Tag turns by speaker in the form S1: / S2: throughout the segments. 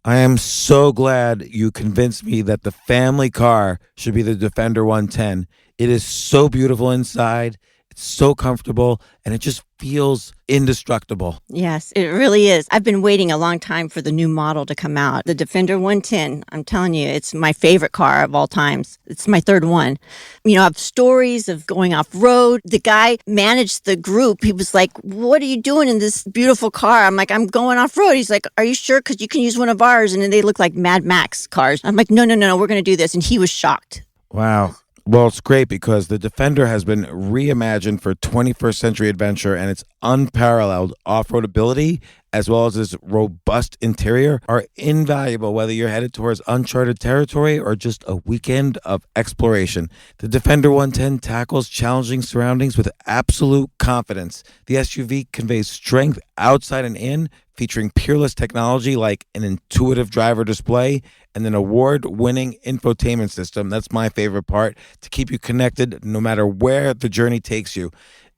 S1: I am so glad you convinced me that the family car should be the Defender 110. It is so beautiful inside, it's so comfortable, and it just feels indestructible.
S2: Yes, it really is. I've been waiting a long time for the new model to come out. The Defender 110, I'm telling you, it's my favorite car of all times. It's my third one. You know, I have stories of going off road. The guy managed the group. He was like, "What are you doing in this beautiful car?" I'm like, "I'm going off road." He's like, "Are you sure? Because you can use one of ours." And then they look like Mad Max cars. I'm like, no, we're going to do this. And he was shocked.
S1: Wow. Well, it's great because the Defender has been reimagined for 21st century adventure, and its unparalleled off-road ability as well as its robust interior are invaluable whether you're headed towards uncharted territory or just a weekend of exploration. The Defender 110 tackles challenging surroundings with absolute confidence. The SUV conveys strength outside and in, featuring peerless technology like an intuitive driver display and an award-winning infotainment system. That's my favorite part, to keep you connected no matter where the journey takes you.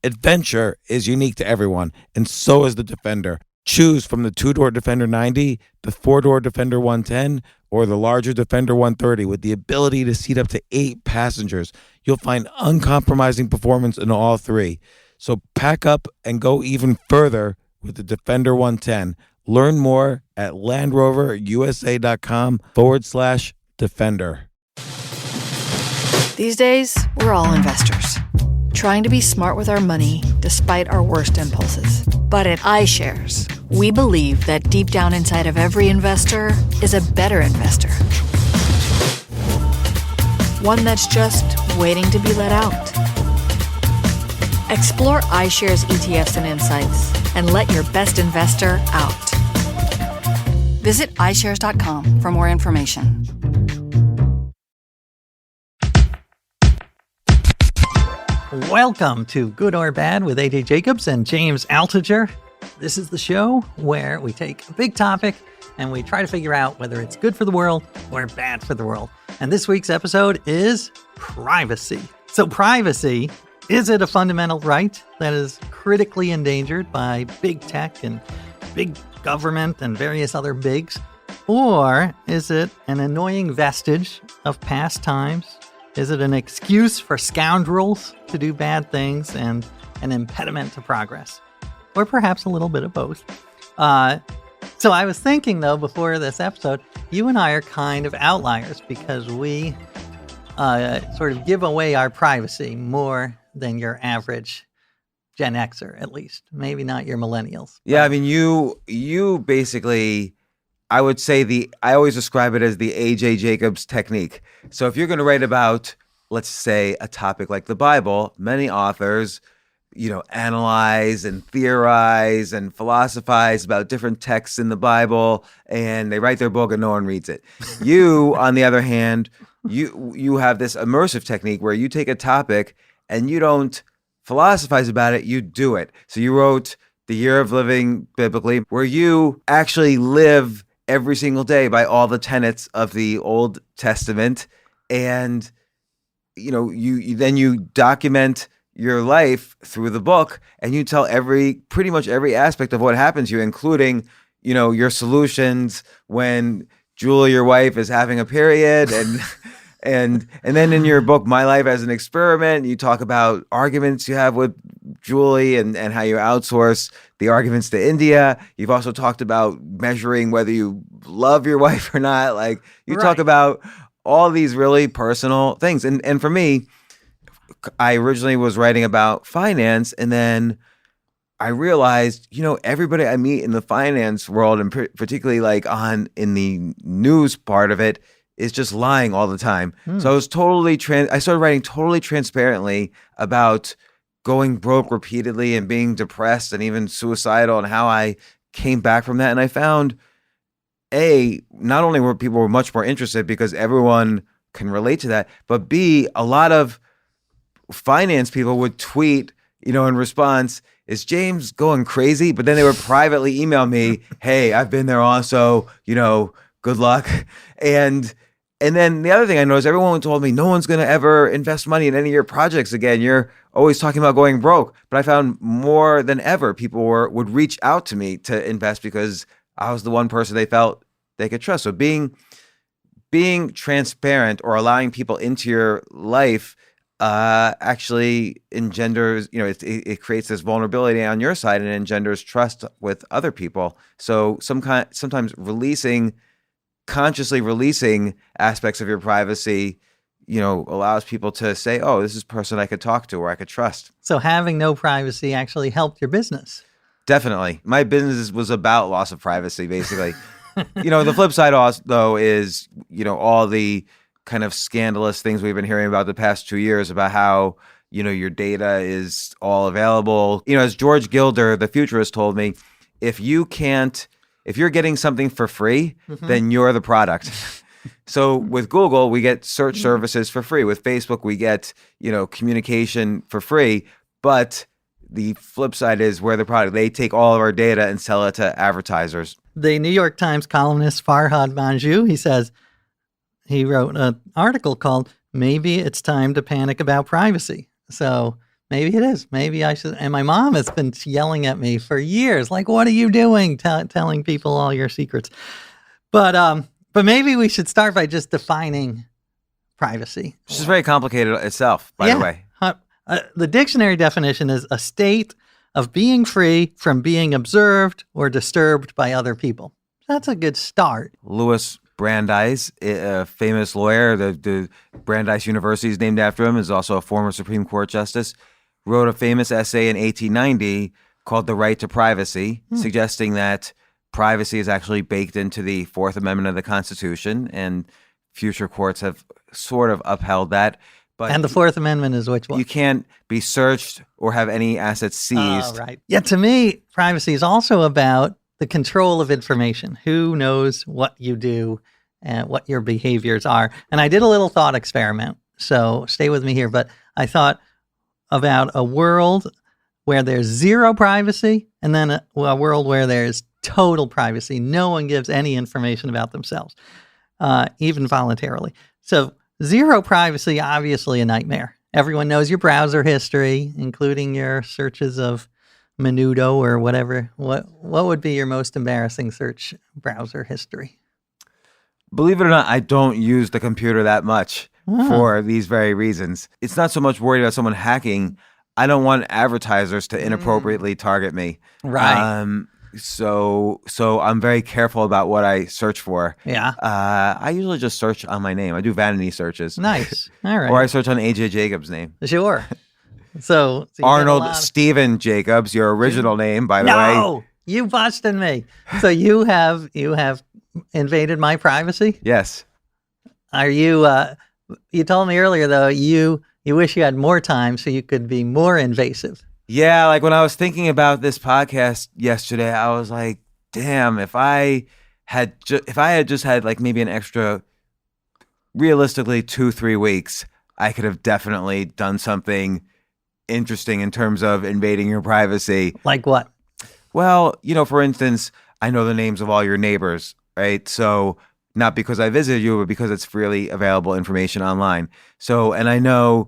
S1: Adventure is unique to everyone, and so is the Defender. Choose from the two-door Defender 90, the four-door Defender 110, or the larger Defender 130 with the ability to seat up to 8 passengers. You'll find uncompromising performance in all three. So pack up and go even further with the Defender 110. Learn more at LandRoverUSA.com/Defender.
S3: These days, we're all investors, trying to be smart with our money despite our worst impulses. But at iShares, we believe that deep down inside of every investor is a better investor. One that's just waiting to be let out. Explore iShares ETFs and insights and let your best investor out. Visit iShares.com for more information.
S4: Welcome to Good or Bad with AJ Jacobs and James Altucher. This is the show where we take a big topic and we try to figure out whether it's good for the world or bad for the world. And this week's episode is privacy. So privacy, is it a fundamental right that is critically endangered by big tech and big government and various other bigs? Or is it an annoying vestige of past times? Is it an excuse for scoundrels to do bad things and an impediment to progress? Or perhaps a little bit of both. So I was thinking, though, before this episode, you and I are kind of outliers because we sort of give away our privacy more than your average Gen Xer, at least. Maybe not your millennials.
S5: Yeah, I mean, you basically, I would say I always describe it as the AJ Jacobs technique. So if you're going to write about, let's say, a topic like the Bible, many authors, analyze and theorize and philosophize about different texts in the Bible, and they write their book and no one reads it. You, on the other hand, you have this immersive technique where you take a topic and you don't philosophize about it, you do it. So you wrote The Year of Living Biblically, where you actually live every single day by all the tenets of the Old Testament, and you document your life through the book, and you tell pretty much every aspect of what happens to you, including your solutions when Julie, your wife, is having a period, and then in your book My Life as an Experiment, you talk about arguments you have with Julie and how you outsource the arguments to India. You've also talked about measuring whether you love your wife or not. Like you talk about all these really personal things. And for me, I originally was writing about finance, and then I realized, everybody I meet in the finance world, and particularly like in the news part of it, is just lying all the time. So I was I started writing totally transparently about going broke repeatedly and being depressed and even suicidal, and how I came back from that. And I found, not only were people much more interested because everyone can relate to that, but B, a lot of finance people would tweet, in response, is James going crazy? But then they would privately email me, hey, I've been there also, good luck. And then the other thing I noticed, everyone told me no one's going to ever invest money in any of your projects again. You're always talking about going broke. But I found more than ever people would reach out to me to invest because I was the one person they felt they could trust. So being transparent or allowing people into your life actually engenders, it creates this vulnerability on your side and engenders trust with other people. So sometimes consciously releasing aspects of your privacy, allows people to say, oh, this is a person I could talk to or I could trust.
S4: So having no privacy actually helped your business.
S5: Definitely. My business was about loss of privacy, basically. The flip side also, though, is, all the kind of scandalous things we've been hearing about the past 2 years about how, your data is all available. As George Gilder, the futurist, told me, if you're getting something for free, then you're the product. So with Google, we get search services for free. With Facebook, we get, communication for free. But the flip side is we're the product. They take all of our data and sell it to advertisers.
S4: The New York Times columnist Farhad Manjoo, he wrote an article called "Maybe It's Time to Panic About Privacy." So maybe it is. Maybe I should. And my mom has been yelling at me for years, like, "What are you doing? Telling people all your secrets." But maybe we should start by just defining privacy.
S5: Which is very complicated itself, by the way.
S4: The dictionary definition is a state of being free from being observed or disturbed by other people. That's a good start.
S5: Louis Brandeis, a famous lawyer, the Brandeis University is named after him, is also a former Supreme Court justice, wrote a famous essay in 1890 called The Right to Privacy, suggesting that privacy is actually baked into the Fourth Amendment of the Constitution, and future courts have sort of upheld that.
S4: And the Fourth Amendment is which one?
S5: You can't be searched or have any assets seized.
S4: Oh, right. Yeah, to me, privacy is also about the control of information. Who knows what you do and what your behaviors are? And I did a little thought experiment, so stay with me here. But I thought about a world where there's zero privacy and then a world where there's total privacy. No one gives any information about themselves, even voluntarily. So zero privacy, obviously a nightmare. Everyone knows your browser history, including your searches of Menudo or whatever. What would be your most embarrassing search browser history?
S5: Believe it or not, I don't use the computer that much for these very reasons. It's not so much worried about someone hacking. I don't want advertisers to inappropriately target me.
S4: Right.
S5: So I'm very careful about what I search for.
S4: Yeah.
S5: I usually just search on my name. I do vanity searches.
S4: Nice. All right.
S5: Or I search on AJ Jacobs' name.
S4: Sure. So you
S5: Arnold Stephen Jacobs, your original name, by the way.
S4: No, you busted me. So you have invaded my privacy?
S5: Yes.
S4: Are you? You told me earlier though you wish you had more time so you could be more invasive.
S5: Yeah, like when I was thinking about this podcast yesterday, I was like, damn, if I had just had like maybe an extra, realistically 2-3 weeks, I could have definitely done something interesting in terms of invading your privacy.
S4: Like what?
S5: Well, for instance, I know the names of all your neighbors, right? So not because I visited you, but because it's freely available information online. So, and I know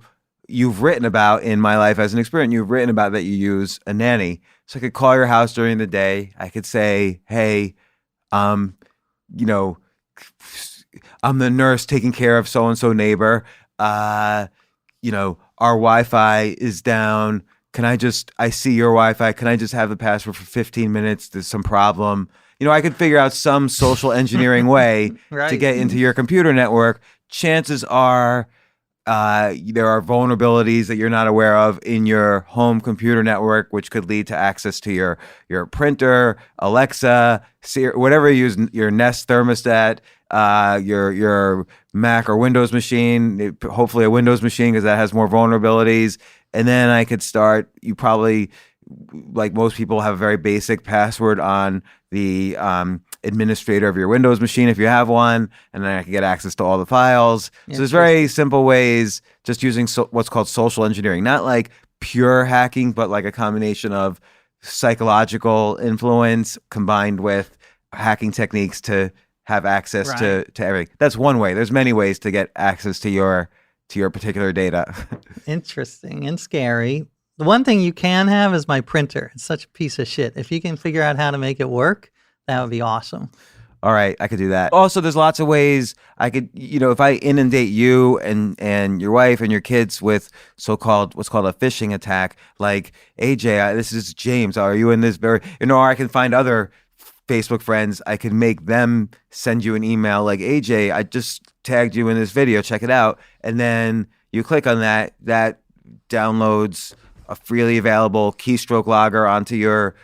S5: you've written about in my life as an experiment, you've written about that you use a nanny. So I could call your house during the day. I could say, hey, I'm the nurse taking care of so-and-so neighbor. Our Wi-Fi is down. I see your Wi-Fi. Can I just have the password for 15 minutes? There's some problem. I could figure out some social engineering way
S4: Right.
S5: to get into your computer network. Chances are, there are vulnerabilities that you're not aware of in your home computer network, which could lead to access to your printer, Alexa, Siri, whatever you use, your Nest thermostat, your Mac or Windows machine, hopefully a Windows machine because that has more vulnerabilities. And then I could start, you probably, like most people, have a very basic password on the administrator of your Windows machine if you have one, and then I can get access to all the files. So there's very simple ways, just using what's called social engineering, not like pure hacking, but like a combination of psychological influence combined with hacking techniques to have access to everything. That's one way. There's many ways to get access to your particular data.
S4: Interesting and scary. The one thing you can have is my printer. It's such a piece of shit. If you can figure out how to make it work, that would be awesome.
S5: all right, I could do that. Also, there's lots of ways I could, if I inundate you and your wife and your kids with what's called a phishing attack, like, AJ, this is James. Are you in this or I can find other Facebook friends. I could make them send you an email like, AJ, I just tagged you in this video. Check it out. And then you click on that. That downloads a freely available keystroke logger onto your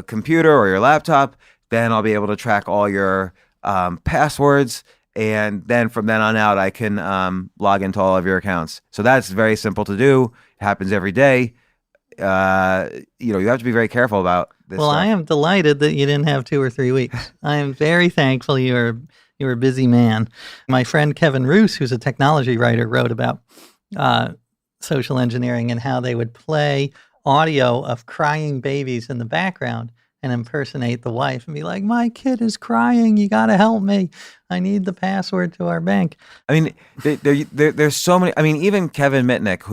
S5: computer or your laptop. Then I'll be able to track all your passwords, and then from then on out, I can log into all of your accounts. So that's very simple to do. It happens every day. You have to be very careful about this.
S4: Well,
S5: stuff.
S4: I am delighted that you didn't have 2 or 3 weeks. I am very thankful you're a busy man. My friend Kevin Roos, who's a technology writer, wrote about social engineering and how they would play audio of crying babies in the background and impersonate the wife and be like, my kid is crying. You got to help me. I need the password to our bank.
S5: I mean, there's so many. I mean, even Kevin Mitnick,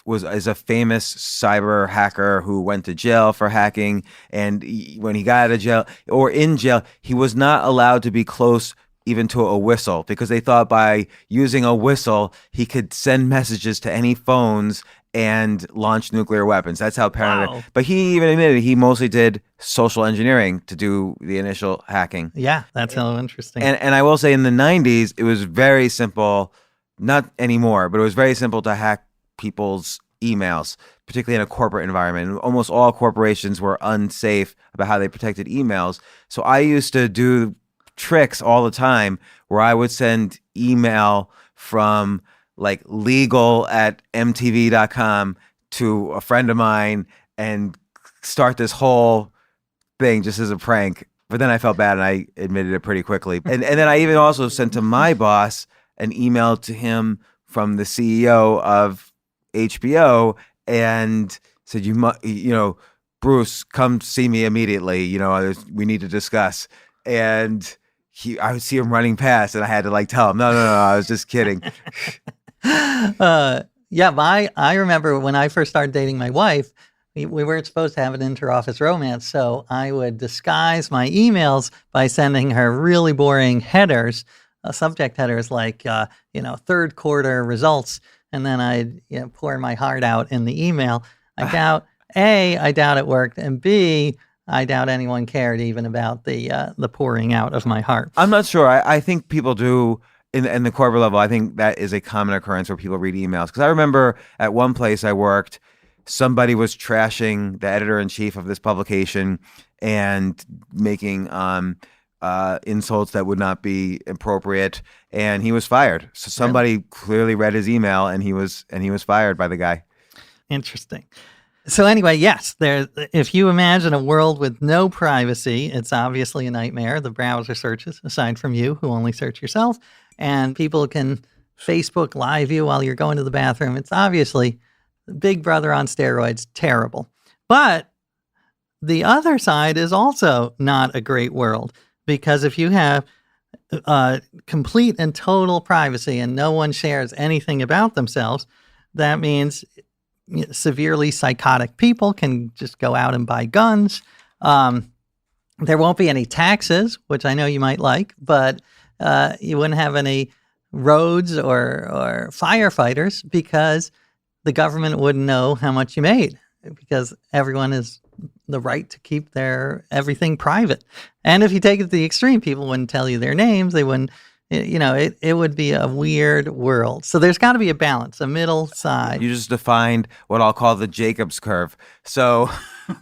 S5: is a famous cyber hacker who went to jail for hacking. And when he got out of jail or in jail, he was not allowed to be close even to a whistle, because they thought by using a whistle, he could send messages to any phones and launch nuclear weapons. That's how paranoid.
S4: Wow.
S5: But he even admitted he mostly did social engineering to do the initial hacking.
S4: Yeah, that's so interesting.
S5: And I will say in the 90s, it was very simple, not anymore, but it was very simple to hack people's emails, particularly in a corporate environment. And almost all corporations were unsafe about how they protected emails. So I used to do tricks all the time where I would send email from like legal@mtv.com to a friend of mine and start this whole thing just as a prank. But then I felt bad and I admitted it pretty quickly. And then I even also sent to my boss an email to him from the CEO of HBO and said, Bruce, come see me immediately. We need to discuss. And I would see him running past and I had to tell him, no, I was just kidding.
S4: I remember when I first started dating my wife, we weren't supposed to have an inter-office romance, so I would disguise my emails by sending her really boring headers, subject headers like, third quarter results, and then I'd pour my heart out in the email. I doubt it worked, and B, I doubt anyone cared even about the pouring out of my heart.
S5: I'm not sure. I think people do. In the corporate level, I think that is a common occurrence where people read emails. Because I remember at one place I worked, somebody was trashing the editor-in-chief of this publication and making insults that would not be appropriate, and he was fired. So somebody clearly read his email, and he was fired by the guy.
S4: Interesting. So anyway, yes, if you imagine a world with no privacy, it's obviously a nightmare. The browser searches, aside from you, who only search yourself, and people can Facebook Live you while you're going to the bathroom. It's obviously Big Brother on steroids, terrible. But the other side is also not a great world, because if you have complete and total privacy and no one shares anything about themselves, that means severely psychotic people can just go out and buy guns. There won't be any taxes, which I know you might like, but you wouldn't have any roads or firefighters because the government wouldn't know how much you made, because everyone has the right to keep their everything private. And if you take it to the extreme, people wouldn't tell you their names. They wouldn't, it would be a weird world. So there's got to be a balance, a middle side.
S5: You just defined what I'll call the Jacobs curve. So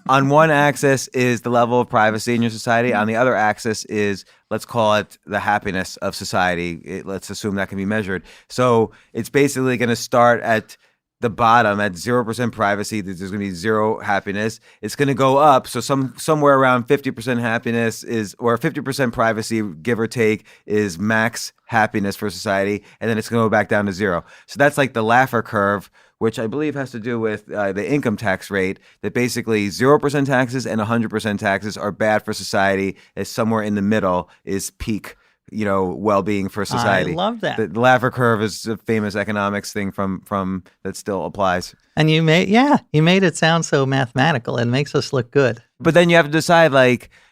S5: on one axis is the level of privacy in your society. On the other axis is, let's call it the happiness of society. Let's assume that can be measured. So it's basically going to start at the bottom at 0% privacy. There's going to be zero happiness. It's going to go up. So somewhere around 50% happiness or 50% privacy, give or take, is max happiness for society. And then it's going to go back down to zero. So that's like the Laffer curve, which I believe has to do with the income tax rate, that basically 0% taxes and 100% taxes are bad for society, as somewhere in the middle is peak well-being for society.
S4: I love that.
S5: The Laffer curve is a famous economics thing from that still applies.
S4: And you made it sound so mathematical. It makes us look good.
S5: But then you have to decide,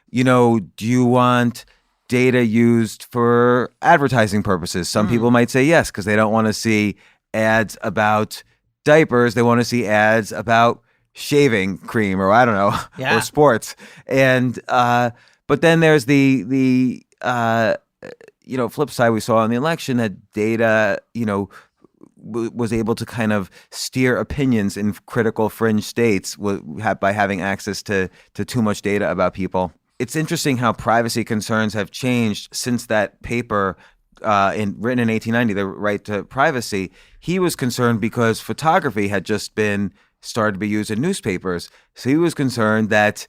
S5: do you want data used for advertising purposes? Some people might say yes, because they don't want to see ads about diapers. They want to see ads about shaving cream, or I don't know,
S4: Yeah.
S5: or sports. And but then there's the flip side. We saw in the election that data, was able to kind of steer opinions in critical fringe states by having access to too much data about people. It's interesting how privacy concerns have changed since that paper written in 1890, The Right to Privacy. He was concerned because photography had just been started to be used in newspapers. So he was concerned that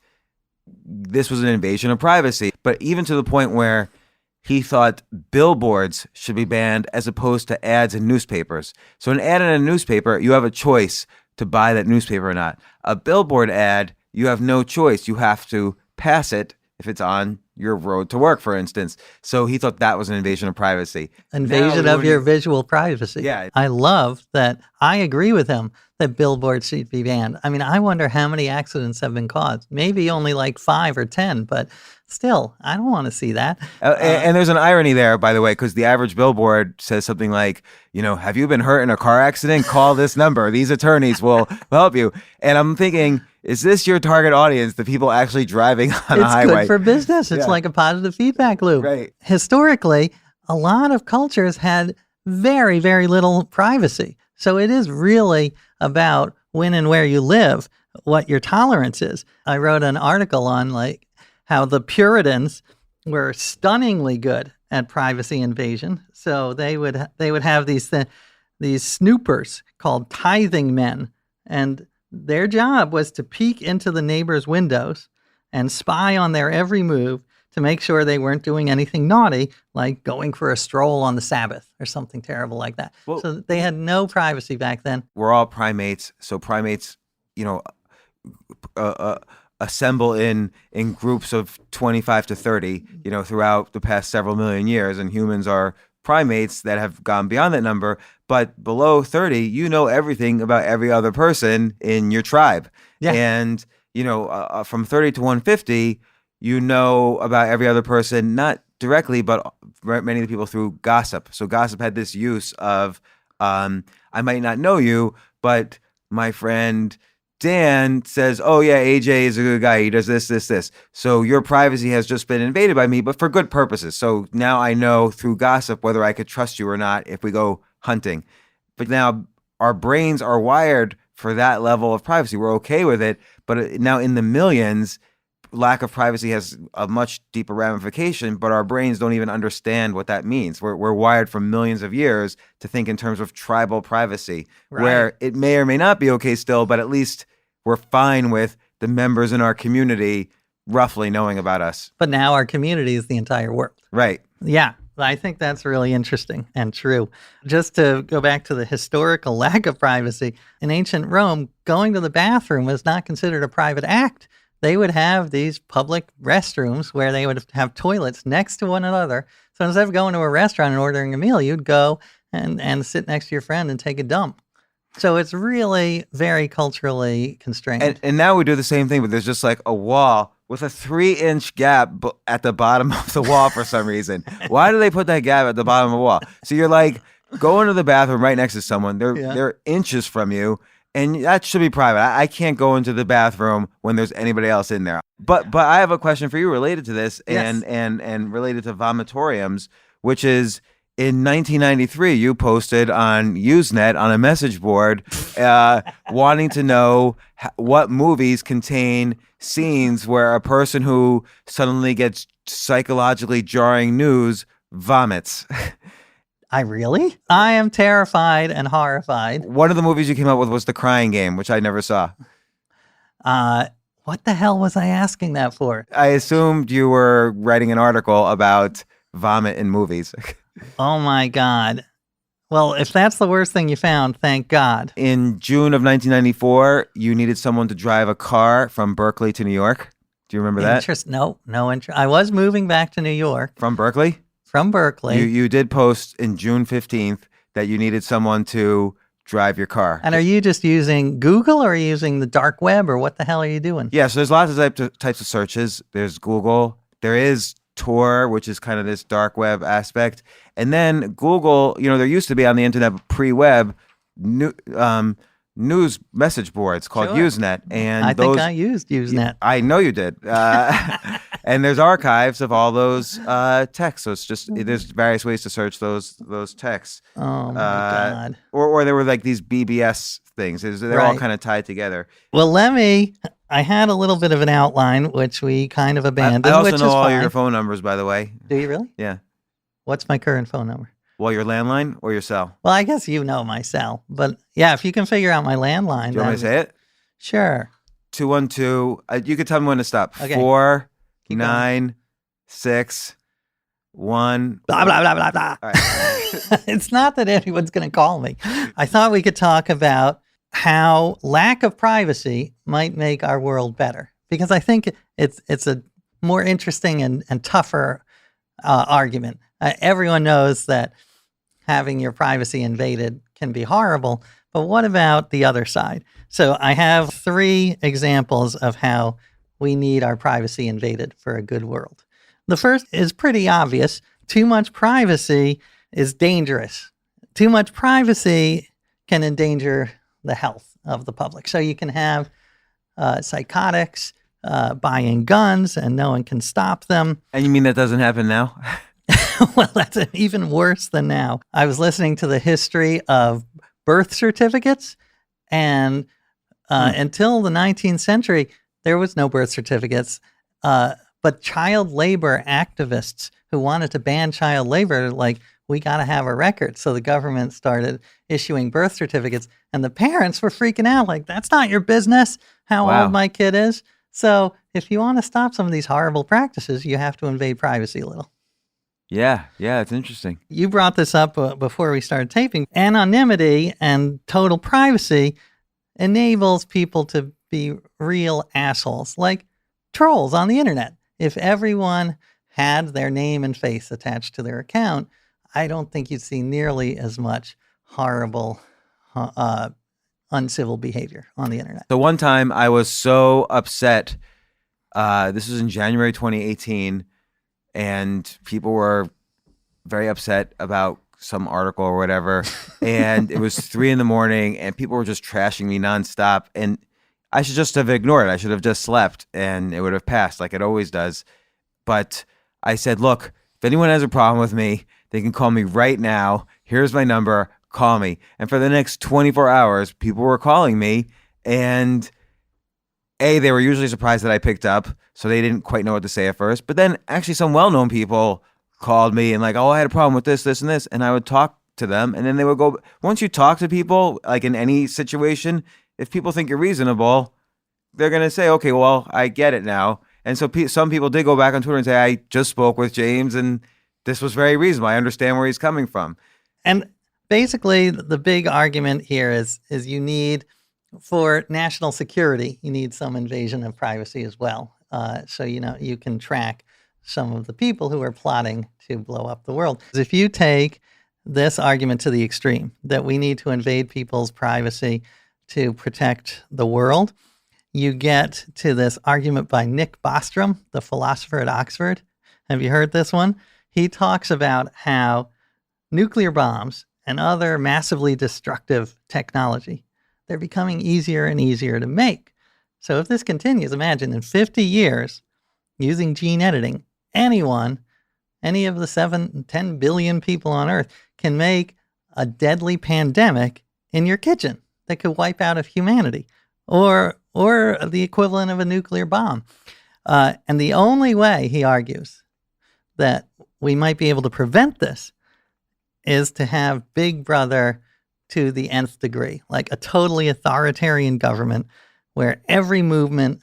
S5: this was an invasion of privacy. But even to the point where he thought billboards should be banned as opposed to ads in newspapers. So an ad in a newspaper, you have a choice to buy that newspaper or not. A billboard ad, you have no choice. You have to pass it if it's on your road to work, for instance. So he thought that was an invasion of privacy.
S4: Invasion
S5: Now,
S4: of your visual privacy.
S5: Yeah.
S4: I love that. I agree with him that billboards should be banned. I mean, I wonder how many accidents have been caused. Maybe only like 5 or 10, but still, I don't want to see that.
S5: And there's an irony there, by the way, because the average billboard says something like, have you been hurt in a car accident? Call this number. These attorneys will help you. And I'm thinking, is this your target audience, the people actually driving on a highway?
S4: It's good for business. It's
S5: Yeah.
S4: like a positive feedback loop.
S5: Right.
S4: Historically, a lot of cultures had very, very little privacy. So it is really about when and where you live, what your tolerance is. I wrote an article on like how the Puritans were stunningly good at privacy invasion. So they would have these snoopers called tithing men, and their job was to peek into the neighbors' windows and spy on their every move to make sure they weren't doing anything naughty, like going for a stroll on the Sabbath or something terrible like that.
S5: Well,
S4: so they had no privacy back then.
S5: We're all primates. So primates, assemble in groups of 25 to 30, throughout the past several million years. And humans are primates that have gone beyond that number. But below 30, you know everything about every other person in your tribe.
S4: Yeah.
S5: And, from 30 to 150, you know about every other person, not directly, but many of the people through gossip. So gossip had this use of, I might not know you, but my friend Dan says, oh yeah, AJ is a good guy. He does this. So your privacy has just been invaded by me, but for good purposes. So now I know through gossip whether I could trust you or not if we go hunting. But now our brains are wired for that level of privacy. We're okay with it. But now in the millions, lack of privacy has a much deeper ramification, but our brains don't even understand what that means. We're wired for millions of years to think in terms of tribal privacy,
S4: Right.
S5: where it may or may not be okay still, but at least we're fine with the members in our community roughly knowing about us.
S4: But now our community is the entire world.
S5: Right.
S4: Yeah, I think that's really interesting and true. Just to go back to the historical lack of privacy, in ancient Rome, going to the bathroom was not considered a private act. They would have these public restrooms where they would have toilets next to one another. So instead of going to a restaurant and ordering a meal, you'd go and sit next to your friend and take a dump. So it's really very culturally constrained.
S5: And now we do the same thing, but there's just like a wall with a 3-inch gap at the bottom of the wall for some reason. Why do they put that gap at the bottom of the wall? So you're like going to the bathroom right next to someone. They're inches from you. And that should be private. I can't go into the bathroom when there's anybody else in there. But I have a question for you related to this and
S4: Yes.
S5: and related to vomitoriums, which is in 1993 you posted on Usenet on a message board wanting to know what movies contain scenes where a person who suddenly gets psychologically jarring news vomits.
S4: I am terrified and horrified.
S5: One of the movies you came up with was The Crying Game, which I never saw.
S4: What the hell was I asking that for?
S5: I assumed you were writing an article about vomit in movies.
S4: Oh my God. Well, if that's the worst thing you found, thank God.
S5: In June of 1994, you needed someone to drive a car from Berkeley to New York. Do you remember that?
S4: No interest. I was moving back to New York
S5: From Berkeley?
S4: from Berkeley.
S5: You did post in June 15th that you needed someone to drive your car.
S4: And are you just using Google or are you using the dark web or what the hell are you doing?
S5: Yeah, so there's lots of types of searches. There's Google. There is Tor, which is kind of this dark web aspect. And then Google, there used to be on the internet pre-web news message boards called
S4: Sure.
S5: Usenet. And
S4: I think I used Usenet.
S5: I know you did. And there's archives of all those texts. So it's just, there's various ways to search those texts.
S4: Oh, my God.
S5: Or there were like these BBS things. They're all
S4: Right.
S5: kind of tied together.
S4: Well, I had a little bit of an outline, which we kind of abandoned,
S5: I also
S4: which
S5: know
S4: is
S5: all
S4: fine.
S5: your phone numbers, by the way.
S4: Do you really?
S5: Yeah.
S4: What's my current phone number?
S5: Well, your landline or your cell?
S4: Well, I guess you know my cell, but yeah, if you can figure out my landline.
S5: Do you want me to say it?
S4: Sure.
S5: 212. You could tell me when to stop.
S4: Okay.
S5: 4
S4: Keep
S5: 9 6 1.
S4: Blah, blah, blah, blah, blah.
S5: All right.
S4: It's not that anyone's going to call me. I thought we could talk about how lack of privacy might make our world better, because I think it's a more interesting and tougher argument. Everyone knows that having your privacy invaded can be horrible, but what about the other side? So I have 3 examples of how we need our privacy invaded for a good world. The first is pretty obvious. Too much privacy is dangerous. Too much privacy can endanger the health of the public. So you can have psychotics buying guns and no one can stop them.
S5: And you mean that doesn't happen now?
S4: Well, that's even worse than now. I was listening to the history of birth certificates, and until the 19th century, there was no birth certificates. But child labor activists who wanted to ban child labor, like, we got to have a record. So the government started issuing birth certificates, and the parents were freaking out, like, that's not your business how
S5: Wow.
S4: old my kid is. So if you want to stop some of these horrible practices, you have to invade privacy a little.
S5: Yeah, it's interesting.
S4: You brought this up before we started taping. Anonymity and total privacy enables people to be real assholes, like trolls on the internet. If everyone had their name and face attached to their account, I don't think you'd see nearly as much horrible, uncivil behavior on the internet.
S5: So one time I was so upset. This was in January 2018. And people were very upset about some article or whatever. And it was 3 a.m. and people were just trashing me nonstop. And I should just have ignored it. I should have just slept and it would have passed like it always does. But I said, look, if anyone has a problem with me, they can call me right now. Here's my number. Call me. And for the next 24 hours, people were calling me. And they were usually surprised that I picked up, so they didn't quite know what to say at first. But then actually some well-known people called me and like, oh, I had a problem with this, this, and this. And I would talk to them, and then they would go, once you talk to people, like in any situation, if people think you're reasonable, they're going to say, okay, well, I get it now. And so some people did go back on Twitter and say, I just spoke with James, and this was very reasonable. I understand where he's coming from.
S4: And basically, the big argument here is you need, for national security, you need some invasion of privacy as well. So, you can track some of the people who are plotting to blow up the world. If you take this argument to the extreme, that we need to invade people's privacy to protect the world, you get to this argument by Nick Bostrom, the philosopher at Oxford. Have you heard this one? He talks about how nuclear bombs and other massively destructive technology, they're becoming easier and easier to make. So if this continues, imagine in 50 years, using gene editing, any of the 10 billion people on Earth can make a deadly pandemic in your kitchen that could wipe out of humanity, or the equivalent of a nuclear bomb. And the only way, he argues, that we might be able to prevent this is to have Big Brother to the nth degree, like a totally authoritarian government where every movement,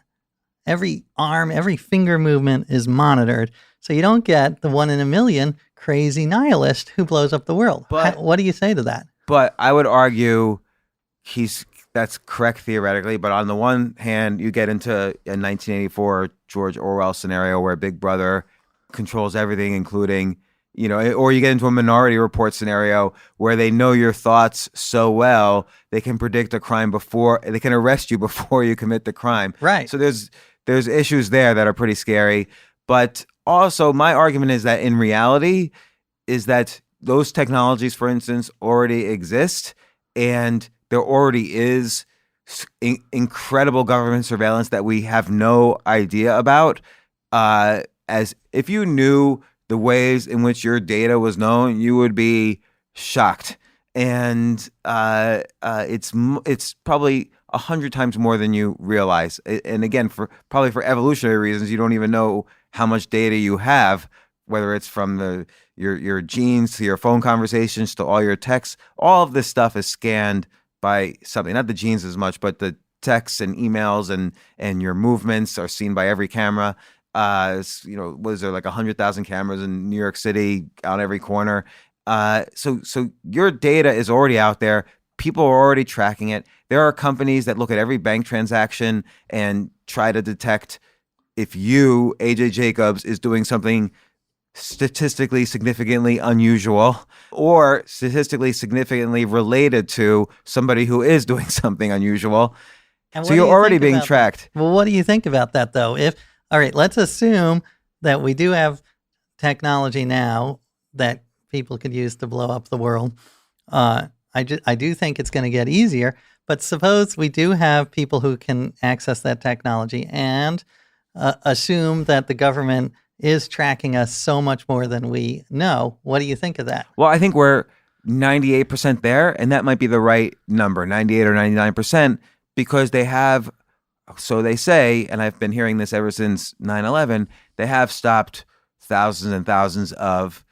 S4: every arm, every finger movement is monitored. So you don't get the 1 in a million crazy nihilist who blows up the world.
S5: But-
S4: What do you say to that?
S5: But I would argue that's correct theoretically. But on the one hand, you get into a 1984 George Orwell scenario where Big Brother controls everything, including, or you get into a Minority Report scenario where they know your thoughts so well, they can predict a crime they can arrest you before you commit the crime.
S4: Right.
S5: So there's issues there that are pretty scary. But also, my argument is that in reality, is that those technologies, for instance, already exist, and there already is incredible government surveillance that we have no idea about. As if you knew the ways in which your data was known, you would be shocked. And it's probably 100 times more than you realize. And again, probably for evolutionary reasons, you don't even know how much data you have, whether it's from your genes to your phone conversations to all your texts. All of this stuff is scanned by something, not the genes as much, but the texts and emails and your movements are seen by every camera. Was there like 100,000 cameras in New York City on every corner? So your data is already out there. People are already tracking it. There are companies that look at every bank transaction and try to detect if you, AJ Jacobs, is doing something statistically significantly unusual or statistically significantly related to somebody who is doing something unusual.
S4: And
S5: So you're already being tracked.
S4: Well, what do you think about that, though? All right, let's assume that we do have technology now that people could use to blow up the world. I do think it's going to get easier, but suppose we do have people who can access that technology and assume that the government is tracking us so much more than we know. What do you think of that?
S5: Well, I think we're 98% there, and that might be the right number, 98 or 99%, because they have, so they say, and I've been hearing this ever since 9/11, they have stopped thousands and thousands of,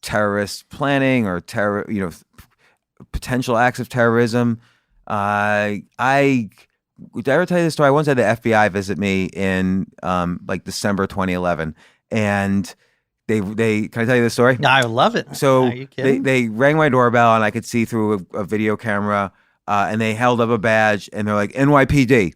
S5: terrorist planning or potential acts of terrorism. Did I ever tell you this story? I once had the FBI visit me in December 2011, and they can I tell you this story?
S4: I love it.
S5: So
S4: Are you kidding?
S5: they rang my doorbell, and I could see through a video camera, and they held up a badge, and they're like NYPD,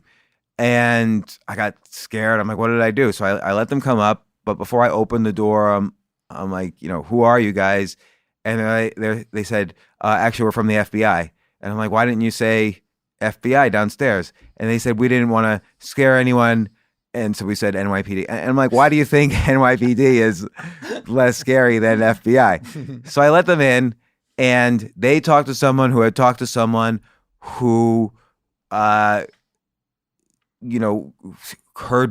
S5: and I got scared. I'm like, what did I do? So I let them come up, but before I opened the door, I'm like, who are you guys? And they said, actually, we're from the FBI, and I'm like, why didn't you say FBI downstairs? And they said, we didn't want to scare anyone. And so we said NYPD. And I'm like, why do you think NYPD is less scary than FBI? So I let them in, and they talked to someone who had talked to someone who, heard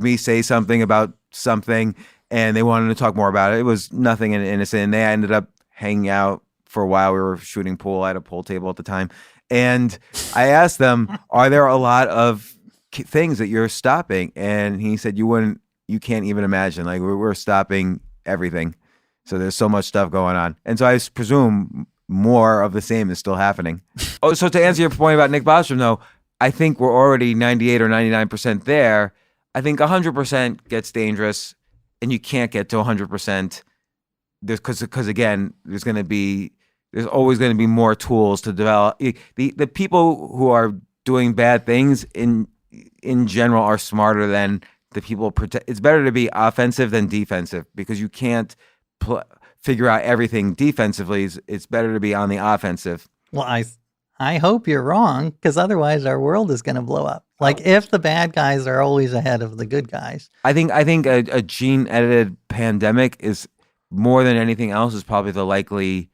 S5: me say something about something, and they wanted to talk more about it. It was nothing innocent. And they ended up hanging out for a while. We were shooting pool. I had a pool table at the time. And I asked them, are there a lot of things that you're stopping? And he said, you can't even imagine. Like, we're stopping everything. So there's so much stuff going on. And so I presume more of the same is still happening. So to answer your point about Nick Bostrom, though, I think we're already 98 or 99% there. I think 100% gets dangerous, and you can't get to 100% because again, there's always going to be more tools to develop. The people who are doing bad things in general are smarter than the people it's better to be offensive than defensive, because you can't figure out everything defensively. It's better to be on the offensive.
S4: Well, I hope you're wrong, because otherwise our world is going to blow up. Like, if the bad guys are always ahead of the good guys.
S5: I think a gene edited pandemic is, more than anything else, is probably the likely.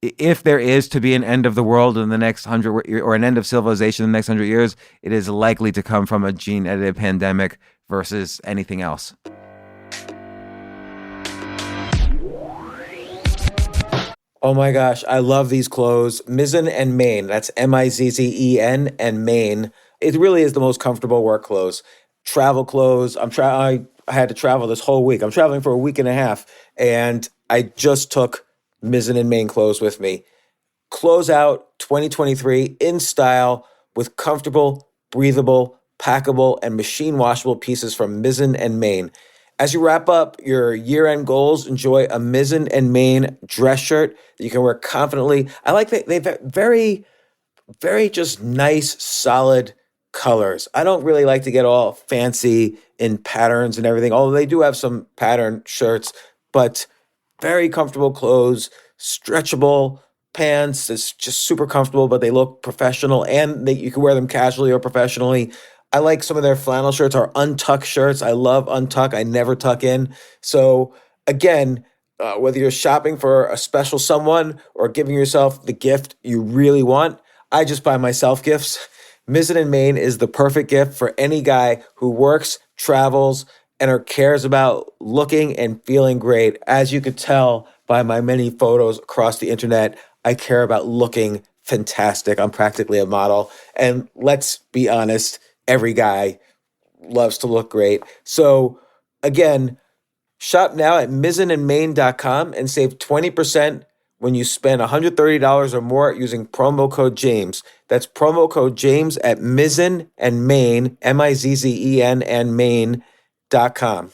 S5: If there is to be an end of the world in the next 100, or an end of civilization in the next 100 years, it is likely to come from a gene-edited pandemic versus anything else.
S1: Oh my gosh, I love these clothes. Mizzen and Main. That's Mizzen and Main. It really is the most comfortable work clothes. Travel clothes. I had to travel this whole week. I'm traveling for a week and a half, and I just took Mizzen and Main clothes with me. Close out 2023 in style with comfortable, breathable, packable, and machine washable pieces from Mizzen and Main. As you wrap up your year-end goals, enjoy a Mizzen and Main dress shirt that you can wear confidently. I like that they've very, very just nice, solid colors. I don't really like to get all fancy in patterns and everything, although they do have some pattern shirts, but very comfortable clothes, stretchable pants. It's just super comfortable, but they look professional, and you can wear them casually or professionally. I like some of their flannel shirts, or untuck shirts. I love untuck. I never tuck in. So again, whether you're shopping for a special someone or giving yourself the gift you really want, I just buy myself gifts. Mizzen and Main is the perfect gift for any guy who works, travels, and or cares about looking and feeling great. As you could tell by my many photos across the internet, I care about looking fantastic. I'm practically a model. And let's be honest, every guy loves to look great. So again, shop now at mizzenandmain.com and save 20% when you spend $130 or more using promo code James. That's promo code James at Mizzen and Main, Mizzen and Main.com.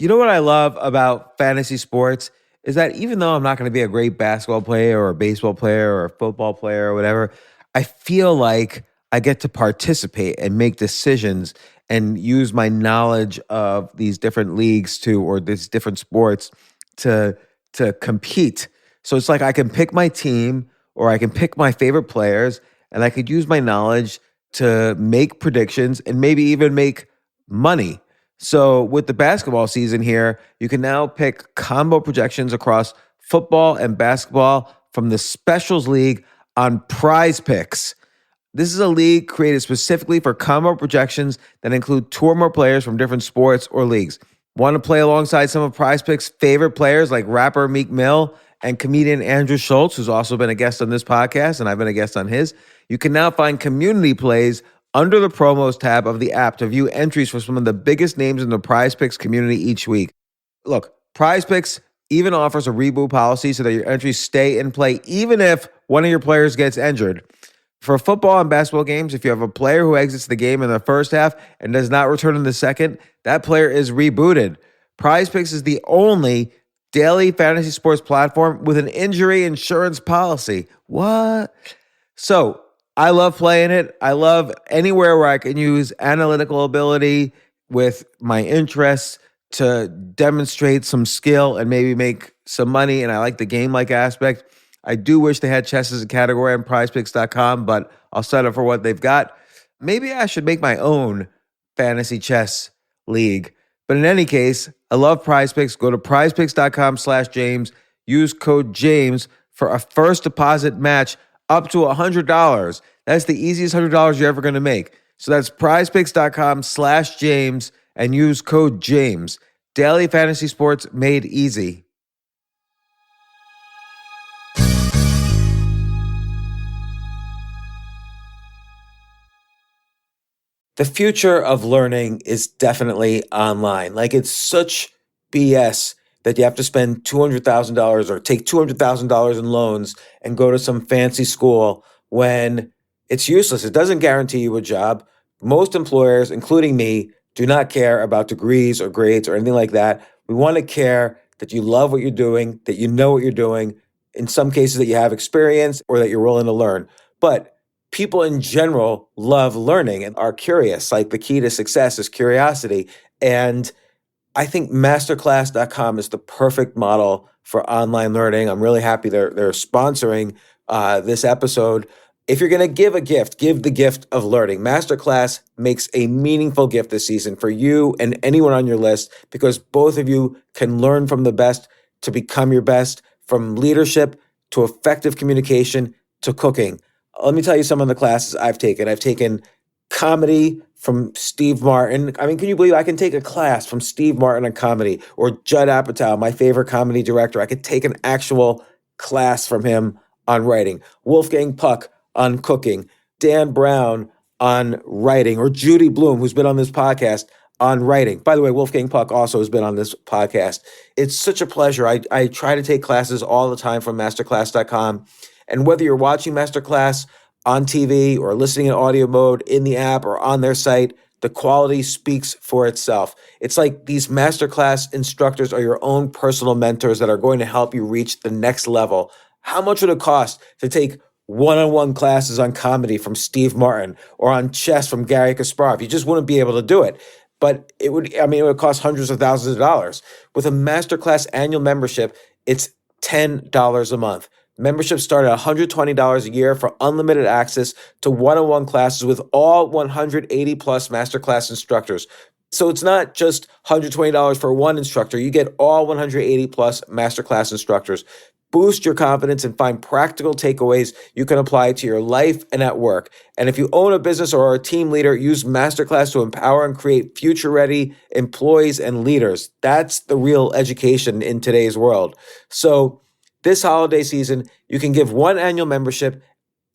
S1: You know what I love about fantasy sports is that even though I'm not going to be a great basketball player or a baseball player or a football player or whatever, I feel like I get to participate and make decisions and use my knowledge of these different leagues or these different sports to compete. So it's like I can pick my team or I can pick my favorite players and I could use my knowledge to make predictions and maybe even make money. So with the basketball season here, you can now pick combo projections across football and basketball from the Specials League on Prize Picks. This is a league created specifically for combo projections that include two or more players from different sports or leagues. Want to play alongside some of Prize Picks' favorite players like rapper Meek Mill and comedian Andrew Schultz, who's also been a guest on this podcast, and I've been a guest on his? You can now find community plays under the promos tab of the app to view entries for some of the biggest names in the Prize Picks community each week. Look, Prize Picks even offers a reboot policy so that your entries stay in play even if one of your players gets injured. For football and basketball games, if you have a player who exits the game in the first half and does not return in the second, that player is rebooted. Prize Picks is the only daily fantasy sports platform with an injury insurance policy. What? So I love playing it. I love anywhere where I can use analytical ability with my interests to demonstrate some skill and maybe make some money. And I like the game-like aspect. I do wish they had chess as a category on prizepicks.com, but I'll settle for what they've got. Maybe I should make my own fantasy chess league. But in any case, I love Prize Picks. Go to prizepicks.com/James. Use code James for a first deposit match up to $100. That's the easiest $100 you're ever going to make. So that's prizepicks.com/James and use code James. Daily fantasy sports made easy. The future of learning is definitely online. Like, it's such BS that you have to spend $200,000 or take $200,000 in loans and go to some fancy school when it's useless. It doesn't guarantee you a job. Most employers, including me, do not care about degrees or grades or anything like that. We want to care that you love what you're doing, that you know what you're doing, in some cases that you have experience or that you're willing to learn. But people in general love learning and are curious. Like, the key to success is curiosity. And I think masterclass.com is the perfect model for online learning. I'm really happy they're sponsoring this episode. If you're going to give a gift, give the gift of learning. Masterclass makes a meaningful gift this season for you and anyone on your list, because both of you can learn from the best to become your best, from leadership to effective communication to cooking. Let me tell you some of the classes I've taken. I've taken comedy from Steve Martin. I mean, can you believe I can take a class from Steve Martin on comedy, or Judd Apatow, my favorite comedy director? I could take an actual class from him on writing. Wolfgang Puck on cooking. Dan Brown on writing, or Judy Bloom, who's been on this podcast, on writing. By the way, Wolfgang Puck also has been on this podcast. It's such a pleasure. I try to take classes all the time from masterclass.com. And whether you're watching Masterclass on TV or listening in audio mode in the app or on their site, the quality speaks for itself. It's like these Masterclass instructors are your own personal mentors that are going to help you reach the next level. How much would it cost to take one-on-one classes on comedy from Steve Martin or on chess from Gary Kasparov? You just wouldn't be able to do it. But it would cost hundreds of thousands of dollars. With a Masterclass annual membership,
S6: It's $10 a month. Memberships start at $120 a year for unlimited access to one-on-one classes with all 180 plus masterclass instructors. So it's not just $120 for one instructor. You get all 180 plus masterclass instructors. Boost your confidence and find practical takeaways you can apply to your life and at work. And if you own a business or are a team leader, use Masterclass to empower and create future-ready employees and leaders. That's the real education in today's world. So this holiday season, you can give one annual membership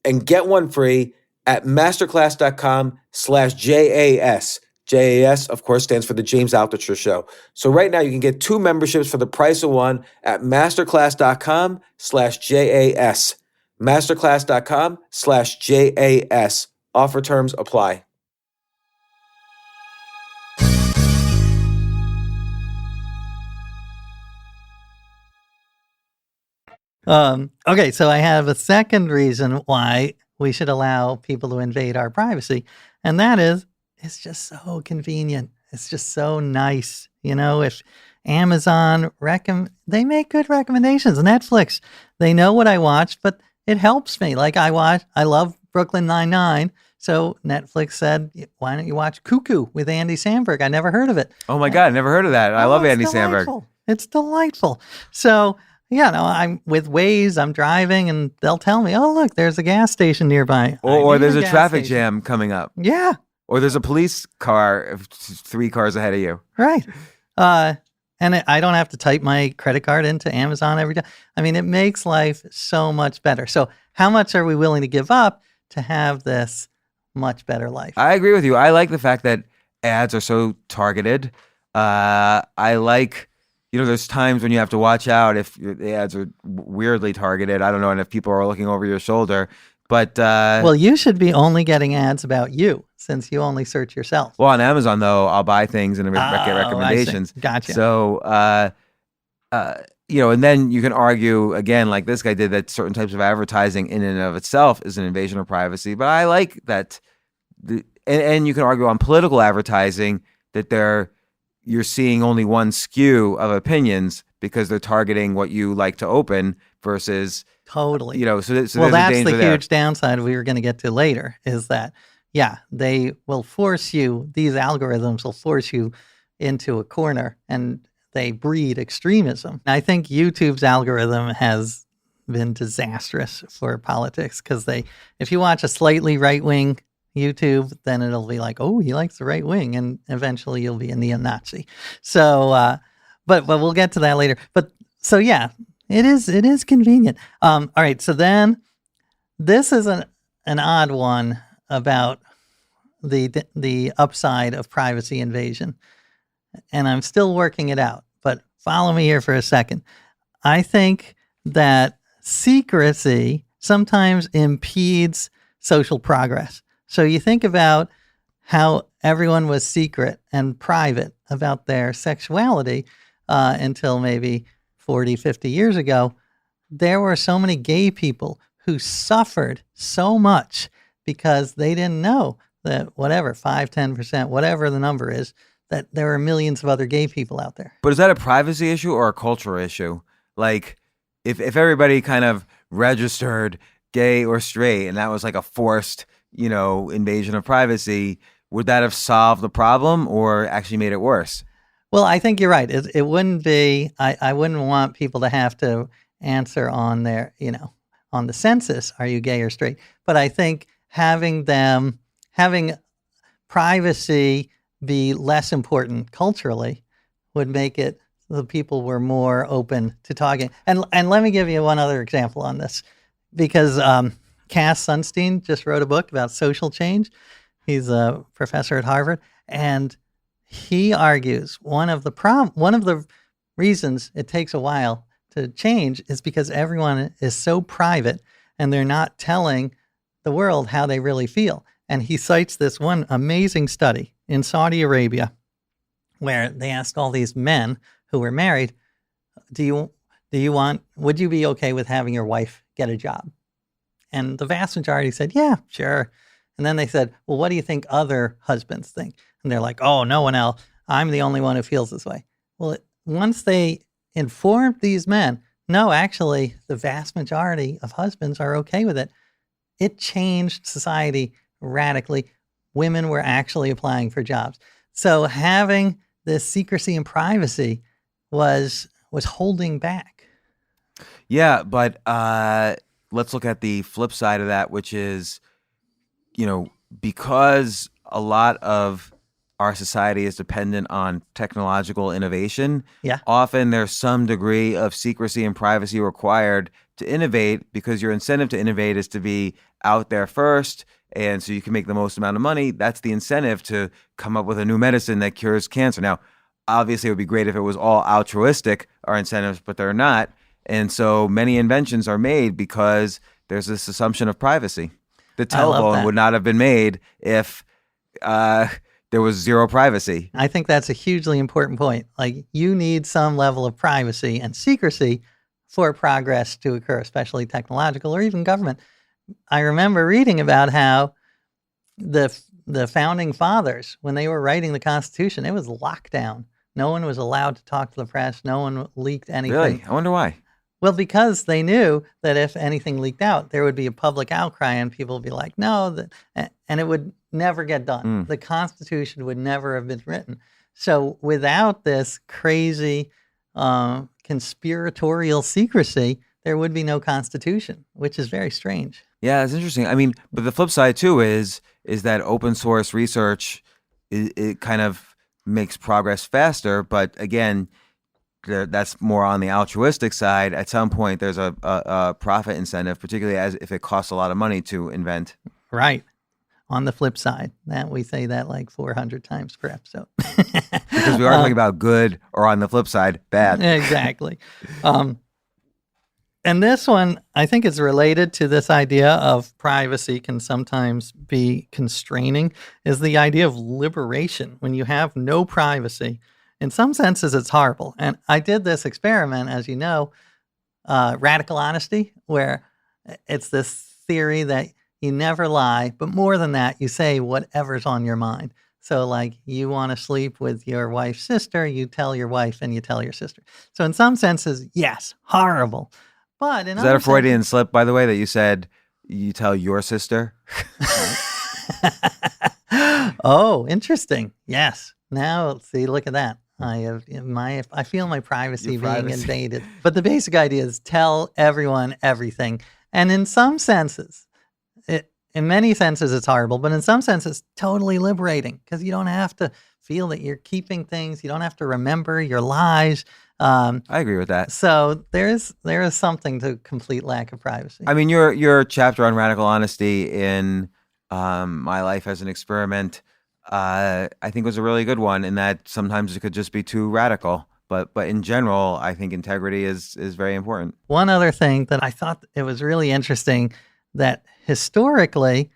S6: and get one free at masterclass.com/JAS. JAS, of course, stands for the James Altucher Show. So right now you can get 2 memberships for the price of one at masterclass.com/JAS. Masterclass.com/JAS. Offer terms apply.
S4: Okay, so I have a second reason why we should allow people to invade our privacy, and that is it's just so convenient. It's just so nice. If Amazon they make good recommendations. Netflix, they know what I watch, but it helps me. Like I love Brooklyn Nine-Nine. So Netflix said, why don't you watch Cuckoo with Andy Samberg? I never heard of it.
S5: Oh my God, I never heard of that. I love Andy Samberg.
S4: It's delightful. So I'm with Waze, I'm driving, and they'll tell me, oh, look, there's a gas station nearby.
S5: Or there's a traffic jam coming up.
S4: Yeah.
S5: Or there's a police car 3 cars ahead of you.
S4: Right. And I don't have to type my credit card into Amazon every day. I mean, it makes life so much better. So how much are we willing to give up to have this much better life?
S5: I agree with you. I like the fact that ads are so targeted. I like, there's times when you have to watch out if the ads are weirdly targeted. I don't know, and if people are looking over your shoulder. But
S4: well, you should be only getting ads about you since you only search yourself.
S5: Well, on Amazon though, I'll buy things and get recommendations.
S4: Gotcha.
S5: So, and then you can argue again, like this guy did, that certain types of advertising in and of itself is an invasion of privacy. But I like that, and you can argue on political advertising that you're seeing only one skew of opinions because they're targeting what you like to open versus.
S4: Totally.
S5: So
S4: well,
S5: that's
S4: the huge downside we were going to get to later is that, they will force you, these algorithms will force you into a corner and they breed extremism. I think YouTube's algorithm has been disastrous for politics because if you watch a slightly right-wing YouTube, then it'll be like, oh, he likes the right wing, and eventually you'll be a neo-Nazi. So, but we'll get to that later. But so, it is convenient. All right, so then this is an odd one about the upside of privacy invasion, and I'm still working it out. But follow me here for a second. I think that secrecy sometimes impedes social progress. So you think about how everyone was secret and private about their sexuality until maybe 40, 50 years ago. There were so many gay people who suffered so much because they didn't know that 5, 10%, whatever the number is, that there are millions of other gay people out there.
S5: But is that a privacy issue or a cultural issue? Like, if everybody kind of registered gay or straight and that was like a forced, invasion of privacy, would that have solved the problem or actually made it worse?
S4: Well, I think you're right. It wouldn't be, I wouldn't want people to have to answer on their, on the census, are you gay or straight? But I think having privacy be less important culturally would make it the people were more open to talking. And let me give you one other example on this, because Cass Sunstein just wrote a book about social change. He's a professor at Harvard, and he argues one of the reasons it takes a while to change is because everyone is so private and they're not telling the world how they really feel. And he cites this one amazing study in Saudi Arabia where they asked all these men who were married, would you be okay with having your wife get a job? And the vast majority said, yeah, sure. And then they said, well, what do you think other husbands think? And they're like, oh, no one else. I'm the only one who feels this way. Well, once they informed these men, No, actually, the vast majority of husbands are okay with it. It changed society radically. Women were actually applying for jobs. So having this secrecy and privacy was holding back.
S5: Yeah, but let's look at the flip side of that, which is, because a lot of our society is dependent on technological innovation,
S4: Yeah.
S5: often there's some degree of secrecy and privacy required to innovate, because your incentive to innovate is to be out there first. And so you can make the most amount of money. That's the incentive to come up with a new medicine that cures cancer. Now, obviously, it would be great if it was all altruistic, our incentives, but they're not. And so many inventions are made because there's this assumption of privacy. The telephone would not have been made if there was zero privacy.
S4: I think that's a hugely important point. Like, you need some level of privacy and secrecy for progress to occur, especially technological or even government. I remember reading about how the founding fathers, when they were writing the Constitution, it was lockdown. No one was allowed to talk to the press. No one leaked anything.
S5: Really? I wonder why.
S4: Well, because they knew that if anything leaked out, there would be a public outcry and people would be like, no, and it would never get done. The Constitution would never have been written. So without this crazy conspiratorial secrecy, there would be no Constitution, which is very strange.
S5: Yeah, it's interesting. I mean, but the flip side too is that open source research, it kind of makes progress faster. But again, that's more on the altruistic side. At some point, there's a profit incentive, particularly if it costs a lot of money to invent.
S4: Right. On the flip side, that we say that like 400 times per episode.
S5: Because we are talking about good, or on the flip side, bad.
S4: Exactly. And this one, I think, is related to this idea of privacy can sometimes be constraining, is the idea of liberation. When you have no privacy, in some senses, it's horrible. And I did this experiment, as you know, radical honesty, where it's this theory that you never lie, but more than that, you say whatever's on your mind. So like, you want to sleep with your wife's sister, you tell your wife and you tell your sister. So in some senses, yes, horrible. But in
S5: Is that a Freudian slip, by the way, that you said you tell your sister?
S4: Oh, interesting. Yes. Now, see, look at that. I feel my privacy being invaded. But the basic idea is tell everyone everything. And in some senses, in many senses, it's horrible, but in some senses, totally liberating, because you don't have to feel that you're keeping things. You don't have to remember your lies.
S5: I agree with that.
S4: So there is something to complete lack of privacy.
S5: I mean, your chapter on radical honesty in My Life as an Experiment, I think was a really good one, in that sometimes it could just be too radical. But in general, I think integrity is very important.
S4: One other thing that I thought it was really interesting, that historically,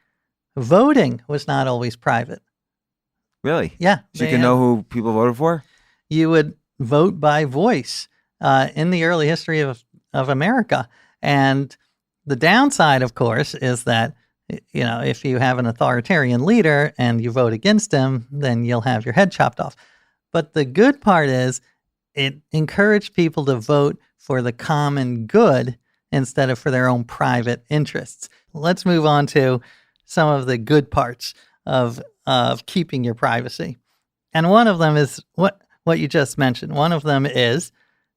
S4: voting was not always private.
S5: Really?
S4: Yeah.
S5: So you can know who people voted for?
S4: You would vote by voice in the early history of America. And the downside, of course, is that, if you have an authoritarian leader and you vote against him, then you'll have your head chopped off. But the good part is it encouraged people to vote for the common good instead of for their own private interests. Let's move on to some of the good parts of keeping your privacy. And one of them is what you just mentioned. One of them is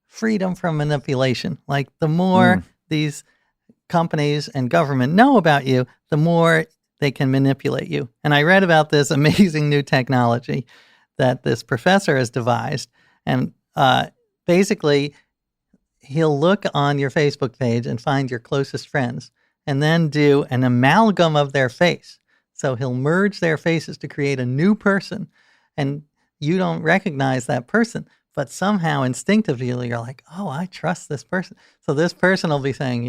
S4: freedom from manipulation. Like, the more these companies and government know about you, the more they can manipulate you. And I read about this amazing new technology that this professor has devised. And basically, he'll look on your Facebook page and find your closest friends and then do an amalgam of their face. So he'll merge their faces to create a new person, and you don't recognize that person, but somehow instinctively you're like, oh, I trust this person. So this person will be saying,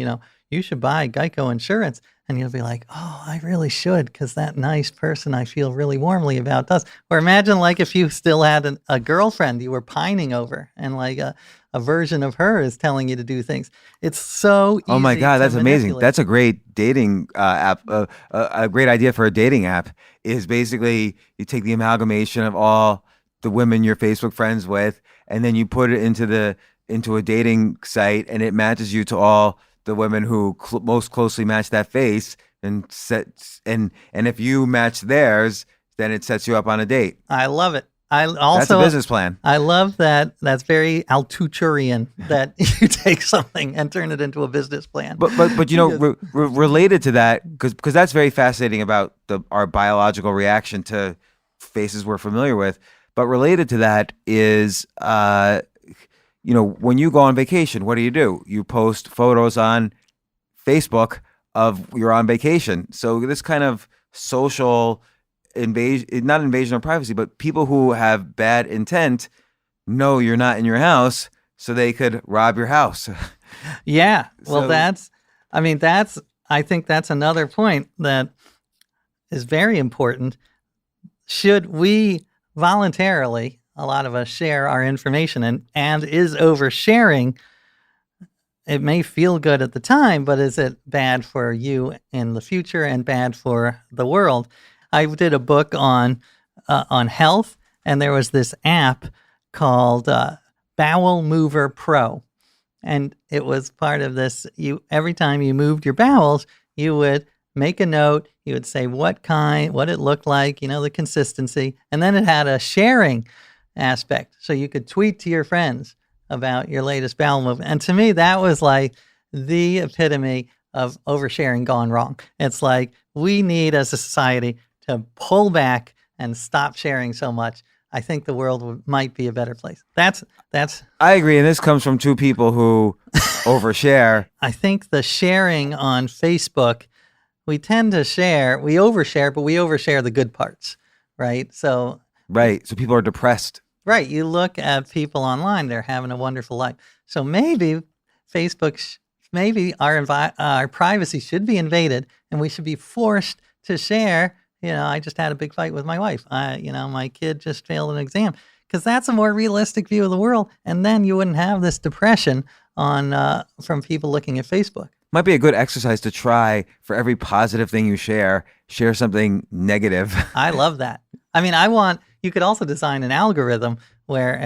S4: you should buy Geico insurance. And you'll be like, oh, I really should, because that nice person I feel really warmly about does. Or imagine like if you still had a girlfriend you were pining over, and like a version of her is telling you to do things. It's so easy.
S5: Oh my God, that's amazing.
S4: Manipulate.
S5: That's a great dating app. A great idea for a dating app is basically you take the amalgamation of all the women you're Facebook friends with, and then you put it into into a dating site and it matches you to all the women who most closely match that face, and if you match theirs, then it sets you up on a date.
S4: I love it. I also
S5: That's a business plan.
S4: I love that. That's very Altucherian that you take something and turn it into a business plan.
S5: But you know, related to that, because that's very fascinating about our biological reaction to faces we're familiar with. But related to that is, you know, when you go on vacation, what do? You post photos on Facebook of you're on vacation. So this kind of social invasion, not invasion of privacy, but people who have bad intent know you're not in your house, so they could rob your house.
S4: Yeah. Well,
S5: So-
S4: I think that's another point that is very important. Should we voluntarily, a lot of us share our information, and is oversharing, it may feel good at the time, but is it bad for you in the future and bad for the world? I did a book on health, and there was this app called Bowel Mover Pro, and it was part of this. Every time you moved your bowels, you would make a note. You would say what kind, what it looked like, you know, the consistency, and then it had a sharing aspect, so you could tweet to your friends about your latest bowel movement. And to me, that was like the epitome of oversharing gone wrong. It's like we need, as a society, to pull back and stop sharing so much. I think the world might be a better place. That's.
S5: I agree, and this comes from two people who overshare.
S4: I think the sharing on Facebook, we tend to share. We overshare, but we overshare the good parts, right? So.
S5: Right. So people are depressed.
S4: Right. You look at people online; they're having a wonderful life. So maybe Facebook, maybe our privacy should be invaded, and we should be forced to share. You know, I just had a big fight with my wife. My kid just failed an exam, because that's a more realistic view of the world. And then you wouldn't have this depression from people looking at Facebook.
S5: Might be a good exercise to try. For every positive thing you share something negative.
S4: I love that. I mean, you could also design an algorithm where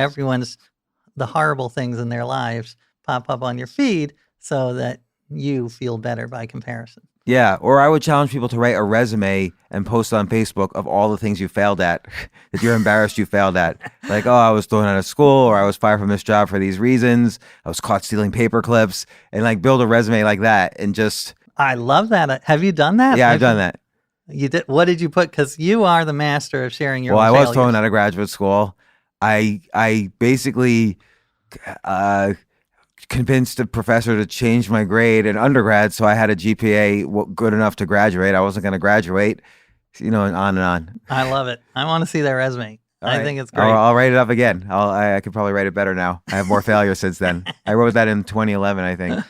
S4: the horrible things in their lives pop up on your feed so that you feel better by comparison.
S5: Yeah, or I would challenge people to write a resume and post on Facebook of all the things you failed at, that you're embarrassed you failed at. Like, oh, I was thrown out of school, or I was fired from this job for these reasons. I was caught stealing paper clips, and like build a resume like that, and just.
S4: I love that. Have you done that?
S5: Yeah, I've done that.
S4: You did. What did you put? Because you are the master of sharing your.
S5: Well,
S4: own
S5: I was
S4: failures.
S5: thrown out of graduate school. I basically convinced a professor to change my grade in undergrad, so I had a GPA good enough to graduate. I wasn't going to graduate, you know, and on and on.
S4: I love it. I want to see that resume. I think it's great.
S5: I'll write it up again. I could probably write it better now. I have more failures since then. I wrote that in 2011, I think.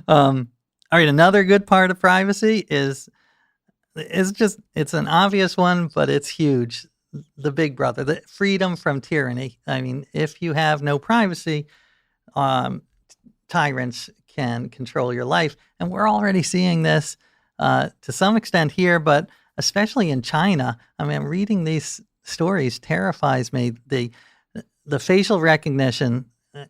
S4: All right. Another good part of privacy is it's an obvious one, but it's huge. The big brother, the freedom from tyranny. I mean, if you have no privacy, tyrants can control your life. And we're already seeing this to some extent here, but especially in China. I mean, reading these stories terrifies me. The facial recognition,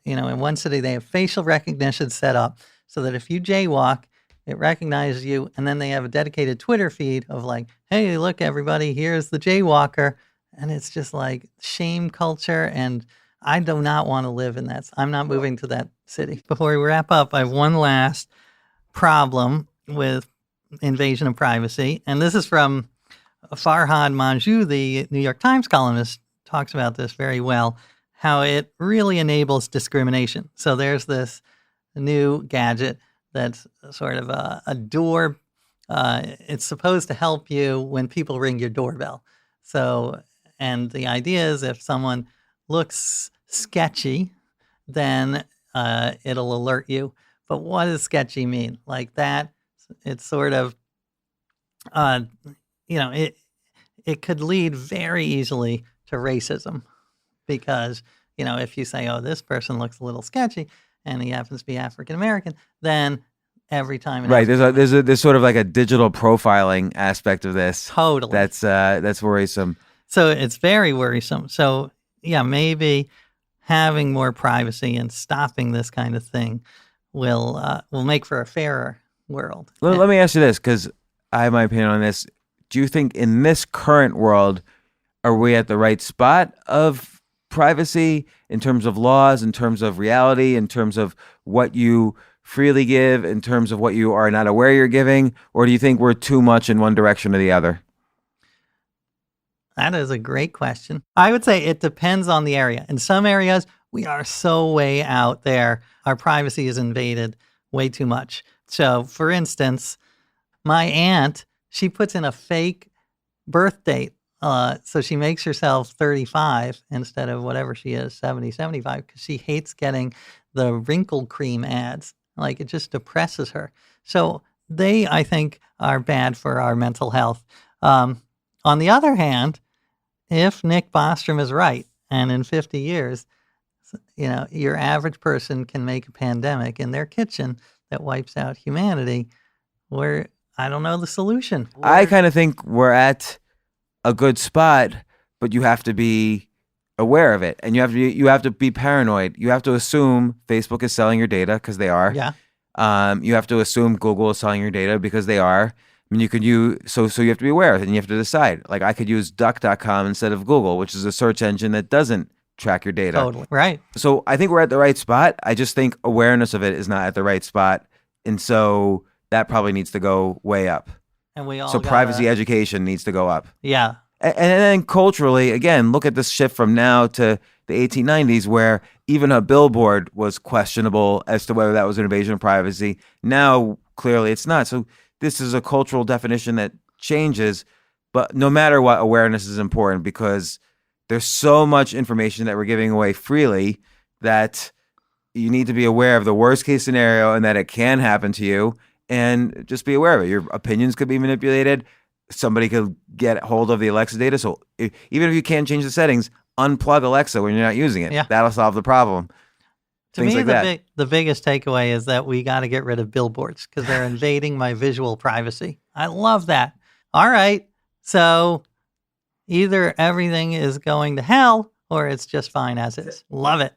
S4: in one city, they have facial recognition set up so that if you jaywalk, it recognizes you, and then they have a dedicated Twitter feed of like, hey, look, everybody, here's the jaywalker. And it's just like shame culture, and I do not want to live in that. I'm not moving to that city. Before we wrap up, I have one last problem with invasion of privacy, and this is from Farhad Manjoo, the New York Times columnist, talks about this very well, how it really enables discrimination. So there's this new gadget that's sort of a door. It's supposed to help you when people ring your doorbell. So, and the idea is if someone looks sketchy, then it'll alert you. But what does sketchy mean? Like that, it's sort of, it could lead very easily to racism because, if you say, oh, this person looks a little sketchy and he happens to be African American, then every time.
S5: Right. There's sort of like a digital profiling aspect of this.
S4: Totally.
S5: That's worrisome.
S4: So it's very worrisome. So yeah, maybe having more privacy and stopping this kind of thing will make for a fairer world.
S5: Let me ask you this, because I have my opinion on this. Do you think in this current world, are we at the right spot of privacy in terms of laws, in terms of reality, in terms of what you freely give, in terms of what you are not aware you're giving? Or do you think we're too much in one direction or the other?
S4: That is a great question. I would say it depends on the area. In some areas, we are so way out there. Our privacy is invaded way too much. So, for instance, my aunt, she puts in a fake birth date. So she makes herself 35 instead of whatever she is, 70, 75, because she hates getting the wrinkle cream ads. Like, it just depresses her. So they, I think, are bad for our mental health. On the other hand, if Nick Bostrom is right, and in 50 years, your average person can make a pandemic in their kitchen that wipes out humanity, I don't know the solution.
S5: I kind of think we're at a good spot, but you have to be aware of it, and you have to be paranoid. You have to assume Facebook is selling your data, because they are.
S4: Yeah.
S5: You have to assume Google is selling your data, because they are. I mean, you could use so you have to be aware, and you have to decide. Like, I could use duck.com instead of Google, which is a search engine that doesn't track your data.
S4: Totally. Right.
S5: So I think we're at the right spot. I just think awareness of it is not at the right spot, and so that probably needs to go way up.
S4: And we all
S5: privacy education needs to go up.
S4: Yeah.
S5: And then culturally, again, look at this shift from now to the 1890s, where even a billboard was questionable as to whether that was an invasion of privacy. Now, clearly it's not. So this is a cultural definition that changes, but no matter what, awareness is important, because there's so much information that we're giving away freely that you need to be aware of the worst case scenario and that it can happen to you, and just be aware of it. Your opinions could be manipulated. Somebody could get hold of the Alexa data. So even if you can't change the settings, unplug Alexa when you're not using it.
S4: Yeah.
S5: That'll solve the problem.
S4: To
S5: Things
S4: me,
S5: like that.
S4: the biggest takeaway is that we got to get rid of billboards because they're invading my visual privacy. I love that. All right. So either everything is going to hell or it's just fine as is. Love it.